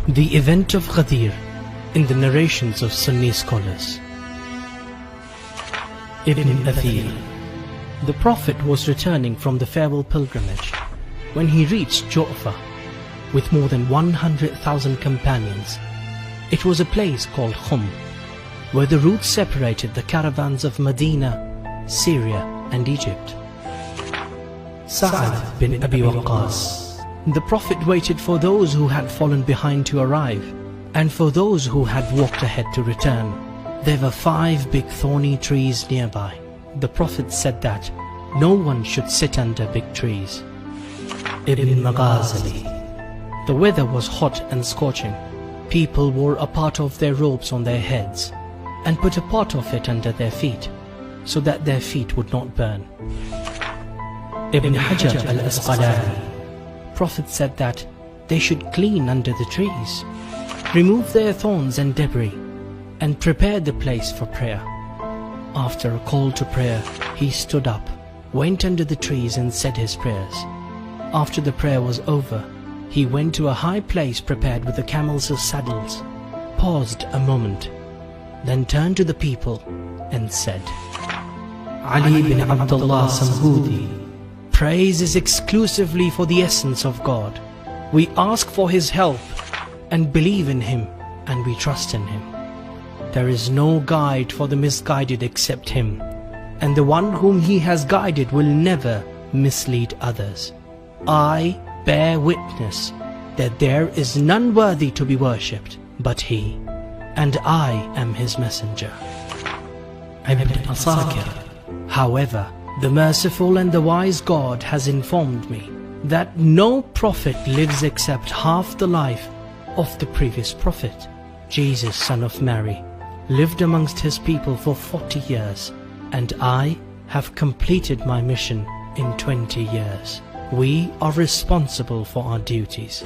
The event of Ghadir in the narrations of Sunni scholars. Ibn Athir. The Prophet was returning from the farewell pilgrimage when he reached Ju'fa with more than 100,000 companions. It was a place called Khum, where the route separated the caravans of Medina, Syria and Egypt. Sa'ad bin Abi Waqqas. The Prophet waited for those who had fallen behind to arrive, and for those who had walked ahead to return. There were 5 big thorny trees nearby. The Prophet said that no one should sit under big trees. Ibn Maghazali. The weather was hot and scorching. People wore a part of their robes on their heads and put a part of it under their feet, so that their feet would not burn. Ibn Hajar al-Asqalani. Prophet said that they should clean under the trees, remove their thorns and debris, and prepare the place for prayer. After a call to prayer, he stood up, went under the trees and said his prayers. After the prayer was over, he went to a high place prepared with the camels' saddles, paused a moment, then turned to the people and said, Ali bin Abdullah Samhudi, praise is exclusively for the essence of God. We ask for His help and believe in Him, and we trust in Him. There is no guide for the misguided except Him, and the one whom He has guided will never mislead others. I bear witness that there is none worthy to be worshipped but He, and I am His messenger. Ibn Asakir. However, the merciful and the wise God has informed me that no prophet lives except half the life of the previous prophet. Jesus, son of Mary, lived amongst his people for 40 years, and I have completed my mission in 20 years. We are responsible for our duties.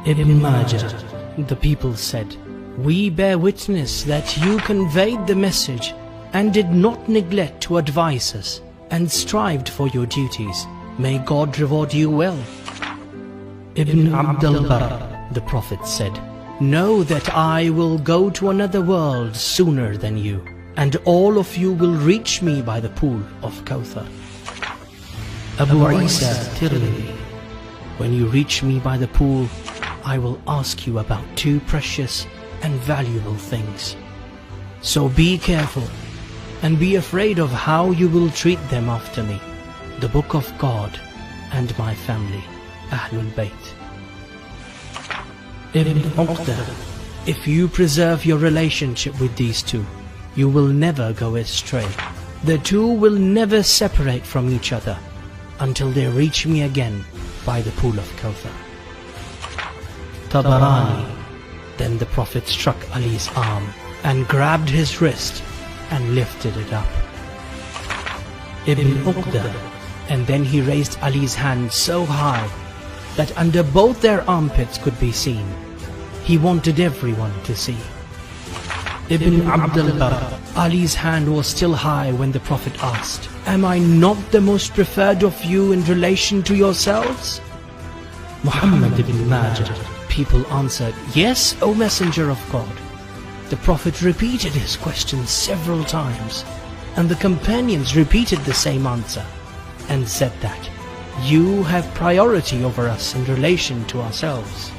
Ibn Majah. The people said, we bear witness that you conveyed the message and did not neglect to advise us, and strived for your duties. May God reward you well. Ibn Abdul Barr. The Prophet said, know that I will go to another world sooner than you, and all of you will reach me by the pool of Kawthar. Abu Isa Tirmidhi. When you reach me by the pool, I will ask you about 2 precious and valuable things. So be careful and be afraid of how you will treat them after me, the Book of God and my family, Ahlul Bayt. Ibn Uqdah. If you preserve your relationship with these 2, you will never go astray. The 2 will never separate from each other until they reach me again by the pool of Kawthar. Tabarani. Then the Prophet struck Ali's arm and grabbed his wrist and lifted it up. Ibn Uqdah. And then he raised Ali's hand so high that under both their armpits could be seen. He wanted everyone to see. Ibn Abdul Barr. Ali's hand was still high when the Prophet asked, am I not the most preferred of you in relation to yourselves? Muhammad ibn Majah. People answered, yes, O Messenger of God. The Prophet repeated his question several times, and the companions repeated the same answer, and said that, you have priority over us in relation to ourselves.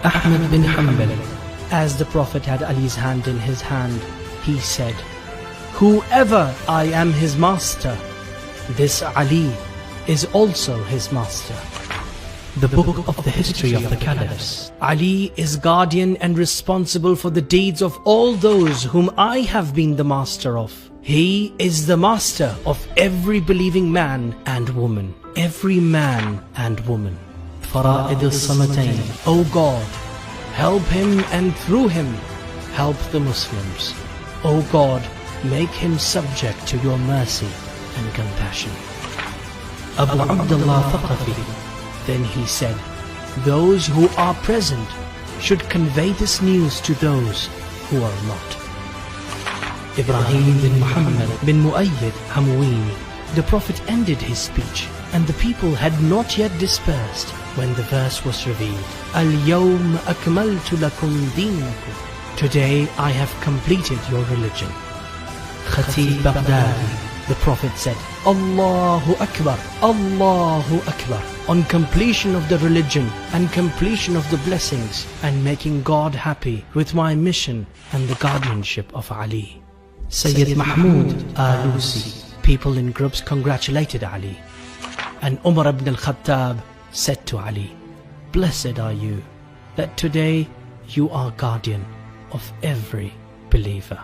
Ahmad bin Hanbal. As the Prophet had Ali's hand in his hand, he said, whoever I am his master, this Ali is also his master. The book of the history of the Caliphs. Ali is guardian and responsible for the deeds of all those whom I have been the master of. He is the master of every believing man and woman. Every man and woman. Fara'id al-Samatayn. O God, help him and through him, help the Muslims. O God, make him subject to your mercy and compassion. Abu Abdullah Thaqafi. Then he said, those who are present should convey this news to those who are not. Ibrahim bin Muhammad bin Muayyid Hamwini. The Prophet ended his speech, and the people had not yet dispersed when the verse was revealed, Al-Yawm akmaltu lakum deenakum. Today I have completed your religion. Khatib Baghdadi, the Prophet said, Allahu Akbar, Allahu Akbar, on completion of the religion and completion of the blessings and making God happy with my mission and the guardianship of Ali. Sayyid Mahmud Alusi, people in groups congratulated Ali. And Umar ibn al-Khattab said to Ali, blessed are you that today you are guardian of every believer.